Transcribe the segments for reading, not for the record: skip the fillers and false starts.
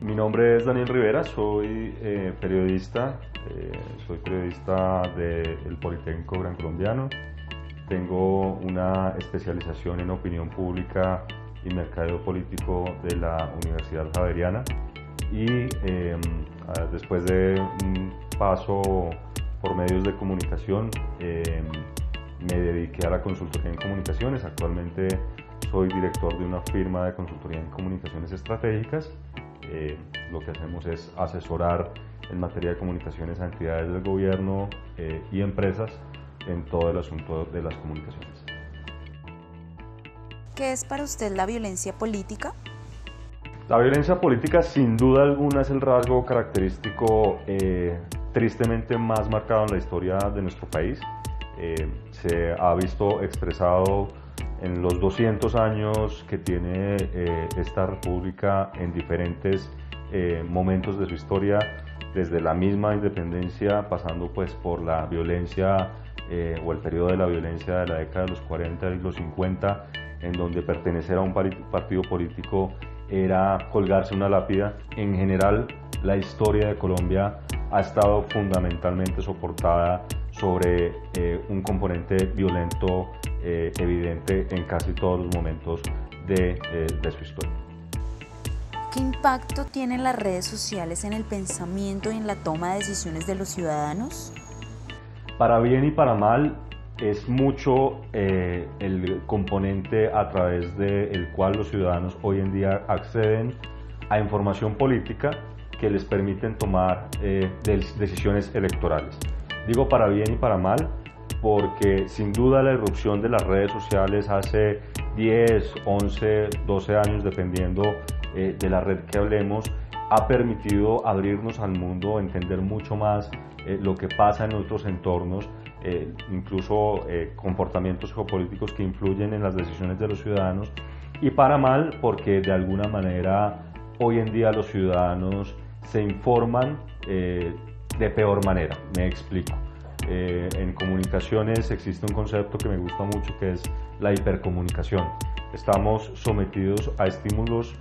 Mi nombre es Daniel Rivera, soy periodista, del Politécnico Gran Colombiano. Tengo una especialización en opinión pública y mercadeo político de la Universidad Javeriana y después de un paso por medios de comunicación me dediqué a la consultoría en comunicaciones. Actualmente soy director de una firma de consultoría en comunicaciones estratégicas. Lo que hacemos es asesorar en materia de comunicaciones a entidades del gobierno y empresas en todo el asunto de las comunicaciones. ¿Qué es para usted la violencia política? La violencia política sin duda alguna es el rasgo característico tristemente más marcado en la historia de nuestro país. Se ha visto expresado en los 200 años que tiene esta república en diferentes momentos de su historia, desde la misma independencia, pasando pues por la violencia o el periodo de la violencia de la década de los 40 y los 50, en donde pertenecer a un partido político era colgarse una lápida. En general, la historia de Colombia ha estado fundamentalmente soportada sobre un componente violento evidente en casi todos los momentos de su historia. ¿Qué impacto tienen las redes sociales en el pensamiento y en la toma de decisiones de los ciudadanos? Para bien y para mal, es mucho el componente a través del cual los ciudadanos hoy en día acceden a información política que les permiten tomar decisiones electorales. Digo para bien y para mal porque sin duda la irrupción de las redes sociales hace 10, 11, 12 años, dependiendo de la red que hablemos, ha permitido abrirnos al mundo, entender mucho más lo que pasa en otros entornos, incluso comportamientos geopolíticos que influyen en las decisiones de los ciudadanos, y para mal porque de alguna manera hoy en día los ciudadanos se informan de peor manera. Me explico. En comunicaciones existe un concepto que me gusta mucho, que es la hipercomunicación. Estamos sometidos a estímulos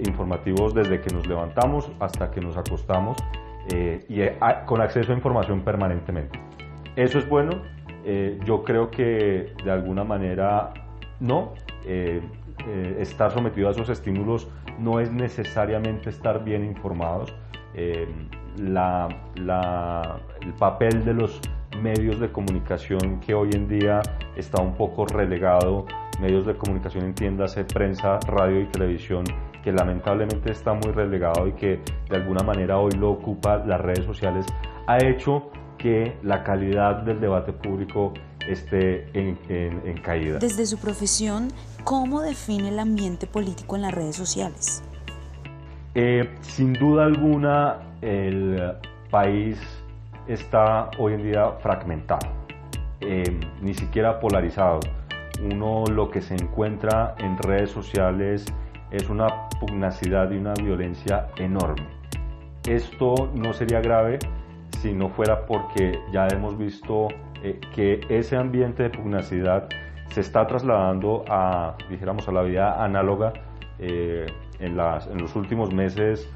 informativos desde que nos levantamos hasta que nos acostamos con acceso a información permanentemente. ¿Eso es bueno? Yo creo que de alguna manera no. Estar sometido a esos estímulos no es necesariamente estar bien informados. El papel de los medios de comunicación, que hoy en día está un poco relegado, medios de comunicación, entiéndase prensa, radio y televisión, que lamentablemente está muy relegado y que de alguna manera hoy lo ocupa las redes sociales, ha hecho que la calidad del debate público esté en caída. Desde su profesión, ¿cómo define el ambiente político en las redes sociales? Sin duda alguna, el país está hoy en día fragmentado, ni siquiera polarizado. Uno lo que se encuentra en redes sociales es una pugnacidad y una violencia enorme. Esto no sería grave si no fuera porque ya hemos visto que ese ambiente de pugnacidad se está trasladando a, dijéramos, a la vida análoga. En los últimos meses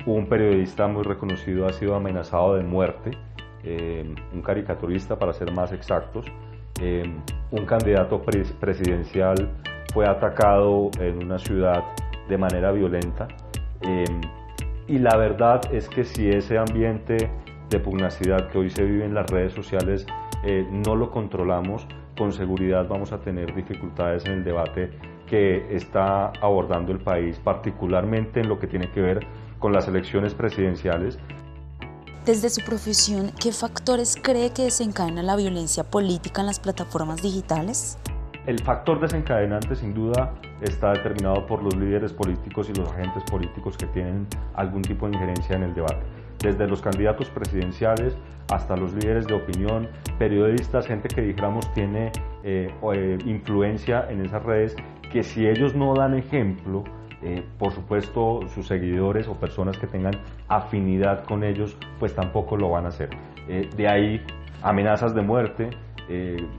un periodista muy reconocido ha sido amenazado de muerte, un caricaturista para ser más exactos, un candidato presidencial fue atacado en una ciudad de manera violenta, y la verdad es que si ese ambiente de pugnacidad que hoy se vive en las redes sociales no lo controlamos, con seguridad vamos a tener dificultades en el debate que está abordando el país, particularmente en lo que tiene que ver con las elecciones presidenciales. Desde su profesión, ¿qué factores cree que desencadenan la violencia política en las plataformas digitales? El factor desencadenante sin duda está determinado por los líderes políticos y los agentes políticos que tienen algún tipo de injerencia en el debate. Desde los candidatos presidenciales hasta los líderes de opinión, periodistas, gente que dijéramos tiene influencia en esas redes, que si ellos no dan ejemplo, por supuesto sus seguidores o personas que tengan afinidad con ellos pues tampoco lo van a hacer. De ahí amenazas de muerte,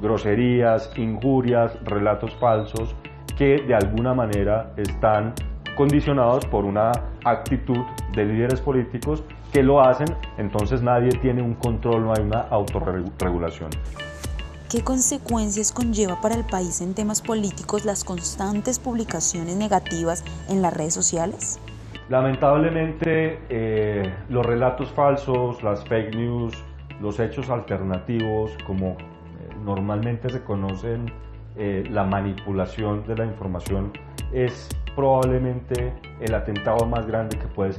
groserías, injurias, relatos falsos que de alguna manera están condicionados por una actitud de líderes políticos que lo hacen, entonces nadie tiene un control, no hay una autorregulación. ¿Qué consecuencias conlleva para el país en temas políticos las constantes publicaciones negativas en las redes sociales? Lamentablemente, los relatos falsos, las fake news, los hechos alternativos, como normalmente se conocen, la manipulación de la información, es probablemente el atentado más grande que puede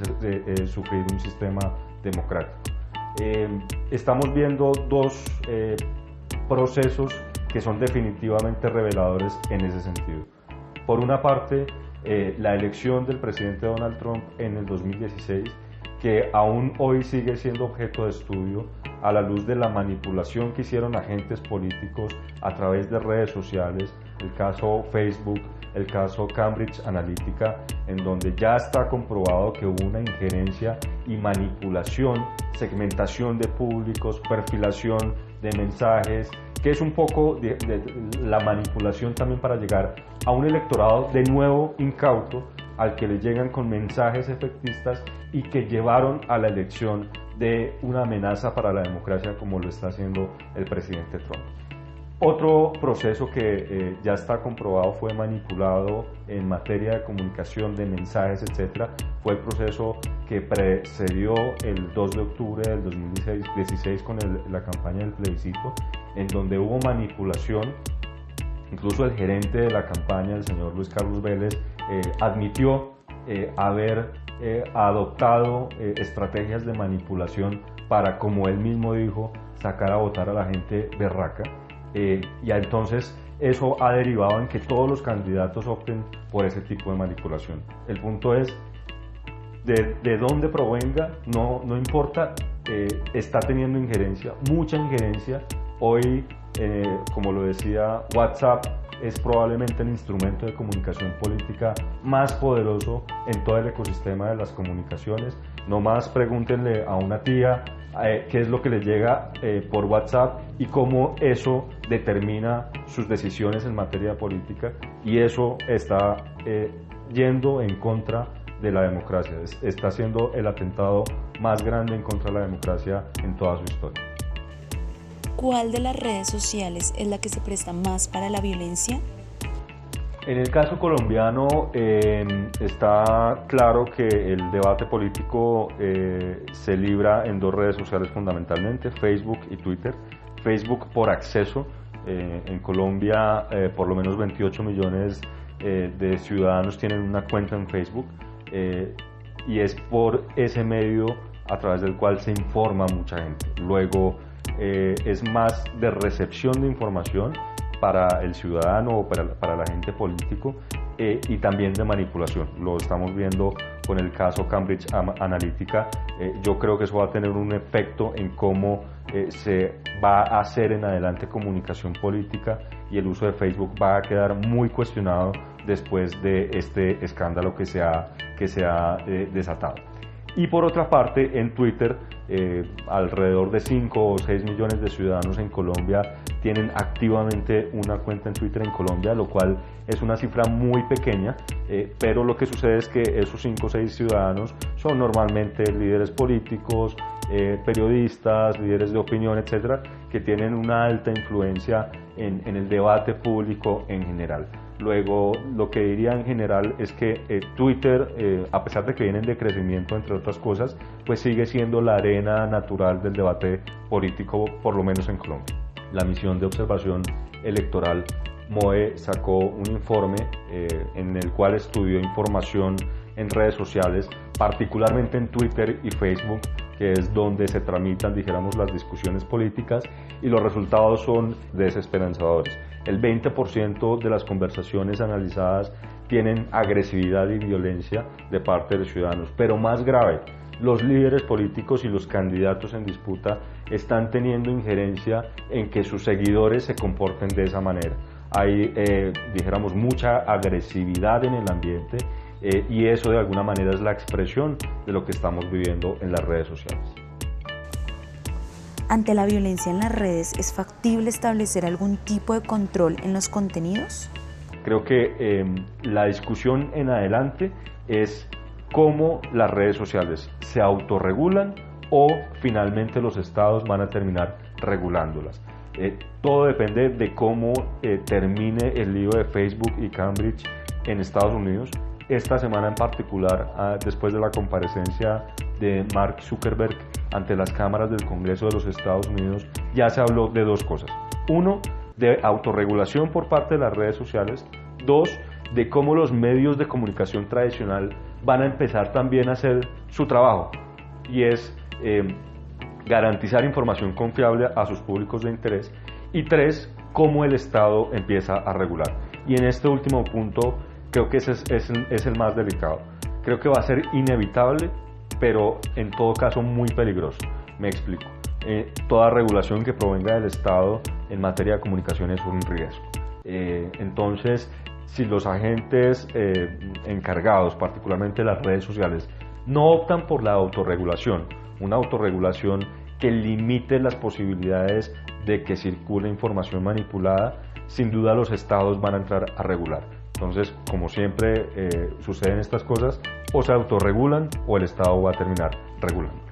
sufrir un sistema democrático. Estamos viendo dos procesos que son definitivamente reveladores en ese sentido. Por una parte, la elección del presidente Donald Trump en el 2016, que aún hoy sigue siendo objeto de estudio a la luz de la manipulación que hicieron agentes políticos a través de redes sociales, el caso Facebook, el caso Cambridge Analytica, en donde ya está comprobado que hubo una injerencia y manipulación, segmentación de públicos, perfilación de mensajes, que es un poco de la manipulación también para llegar a un electorado de nuevo incauto, al que le llegan con mensajes efectistas y que llevaron a la elección de una amenaza para la democracia como lo está haciendo el presidente Trump. Otro proceso que ya está comprobado fue manipulado en materia de comunicación, de mensajes, etc. Fue el proceso que precedió el 2 de octubre del 2016 con la campaña del plebiscito, en donde hubo manipulación. Incluso el gerente de la campaña, el señor Luis Carlos Vélez, admitió haber adoptado estrategias de manipulación para, como él mismo dijo, sacar a votar a la gente berraca. Y entonces eso ha derivado en que todos los candidatos opten por ese tipo de manipulación. El punto es, de dónde provenga, no importa, está teniendo injerencia, mucha injerencia. Hoy, como lo decía, WhatsApp es probablemente el instrumento de comunicación política más poderoso en todo el ecosistema de las comunicaciones. No más pregúntenle a una tía qué es lo que le llega por WhatsApp y cómo eso determina sus decisiones en materia política, y eso está yendo en contra de la democracia. Está siendo el atentado más grande en contra de la democracia en toda su historia. ¿Cuál de las redes sociales es la que se presta más para la violencia? En el caso colombiano está claro que el debate político se libra en dos redes sociales fundamentalmente, Facebook y Twitter. Facebook por acceso. En Colombia por lo menos 28 millones de ciudadanos tienen una cuenta en Facebook, y es por ese medio a través del cual se informa mucha gente. Luego es más de recepción de información para el ciudadano o para el agente político, y también de manipulación. Lo estamos viendo con el caso Cambridge Analytica. Yo creo que eso va a tener un efecto en cómo se va a hacer en adelante comunicación política, y el uso de Facebook va a quedar muy cuestionado después de este escándalo que se ha desatado. Y por otra parte, en Twitter, alrededor de 5 o 6 millones de ciudadanos en Colombia tienen activamente una cuenta en Twitter en Colombia, lo cual es una cifra muy pequeña, pero lo que sucede es que esos 5 o 6 ciudadanos son normalmente líderes políticos, periodistas, líderes de opinión, etcétera, que tienen una alta influencia en el debate público en general. Luego, lo que diría en general es que Twitter, a pesar de que viene en decrecimiento, entre otras cosas, pues sigue siendo la arena natural del debate político, por lo menos en Colombia. La misión de observación electoral, MOE, sacó un informe en el cual estudió información en redes sociales, particularmente en Twitter y Facebook, que es donde se tramitan, dijéramos, las discusiones políticas, y los resultados son desesperanzadores. El 20% de las conversaciones analizadas tienen agresividad y violencia de parte de los ciudadanos, pero más grave, los líderes políticos y los candidatos en disputa están teniendo injerencia en que sus seguidores se comporten de esa manera. Hay, dijéramos, mucha agresividad en el ambiente, y eso de alguna manera es la expresión de lo que estamos viviendo en las redes sociales. Ante la violencia en las redes, ¿es factible establecer algún tipo de control en los contenidos? Creo que la discusión en adelante es cómo las redes sociales se autorregulan o finalmente los estados van a terminar regulándolas. Todo depende de cómo termine el lío de Facebook y Cambridge en Estados Unidos. Esta semana en particular, después de la comparecencia de Mark Zuckerberg ante las cámaras del Congreso de los Estados Unidos, ya se habló de dos cosas. Uno, de autorregulación por parte de las redes sociales. Dos, de cómo los medios de comunicación tradicional van a empezar también a hacer su trabajo, y es garantizar información confiable a sus públicos de interés. Y tres, cómo el Estado empieza a regular. Y en este último punto creo que ese es el más delicado. Creo que va a ser inevitable, pero en todo caso muy peligroso. Me explico. Toda regulación que provenga del Estado en materia de comunicación es un riesgo. Entonces, si los agentes encargados, particularmente las redes sociales, no optan por la autorregulación, una autorregulación que limite las posibilidades de que circule información manipulada, sin duda los estados van a entrar a regular. Entonces, como siempre suceden estas cosas, o se autorregulan o el Estado va a terminar regulando.